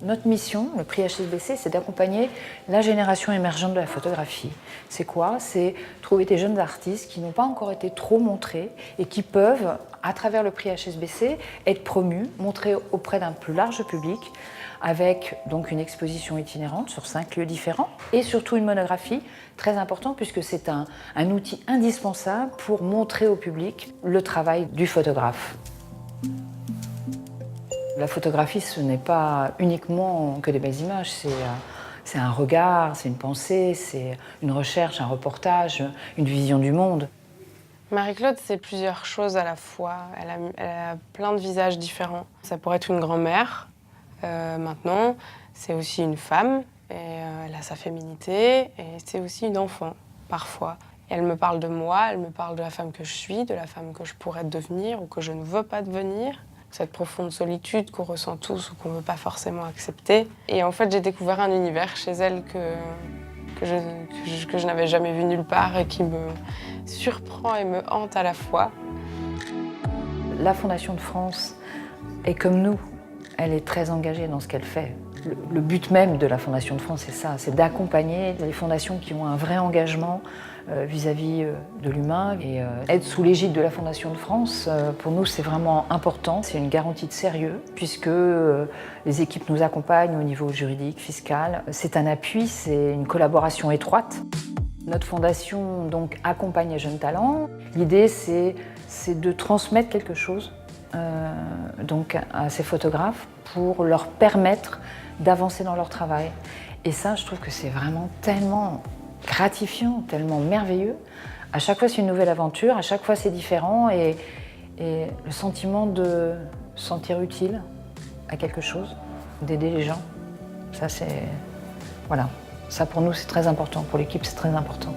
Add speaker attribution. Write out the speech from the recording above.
Speaker 1: Notre mission, le prix HSBC, c'est d'accompagner la génération émergente de la photographie. C'est quoi? C'est trouver des jeunes artistes qui n'ont pas encore été trop montrés et qui peuvent, à travers le prix HSBC, être promus, montrés auprès d'un plus large public, avec donc une exposition itinérante sur 5 lieux différents et surtout une monographie, très importante puisque c'est un outil indispensable pour montrer au public le travail du photographe. La photographie, ce n'est pas uniquement que des belles images, c'est un regard, c'est une pensée, c'est une recherche, un reportage, une vision du monde.
Speaker 2: Marie-Claude, c'est plusieurs choses à la fois. Elle a plein de visages différents. Ça pourrait être une grand-mère, maintenant. C'est aussi une femme, et elle a sa féminité, et c'est aussi une enfant, parfois. Et elle me parle de moi, elle me parle de la femme que je suis, de la femme que je pourrais devenir ou que je ne veux pas devenir. Cette profonde solitude qu'on ressent tous ou qu'on ne veut pas forcément accepter. Et en fait, j'ai découvert un univers chez elle que je n'avais jamais vu nulle part et qui me surprend et me hante à la fois.
Speaker 1: La Fondation de France est comme nous, elle est très engagée dans ce qu'elle fait. Le but même de la Fondation de France, c'est ça, c'est d'accompagner les fondations qui ont un vrai engagement vis-à-vis de l'humain. Et être sous l'égide de la Fondation de France, pour nous, c'est vraiment important. C'est une garantie de sérieux, puisque les équipes nous accompagnent au niveau juridique, fiscal. C'est un appui, c'est une collaboration étroite. Notre fondation donc accompagne les jeunes talents. L'idée, c'est de transmettre quelque chose donc à ces photographes pour leur permettre d'avancer dans leur travail. Et ça, je trouve que c'est vraiment tellement gratifiant, tellement merveilleux. À chaque fois, c'est une nouvelle aventure, à chaque fois, c'est différent et le sentiment de se sentir utile à quelque chose, d'aider les gens, ça c'est... Voilà. Ça pour nous, c'est très important, pour l'équipe, c'est très important.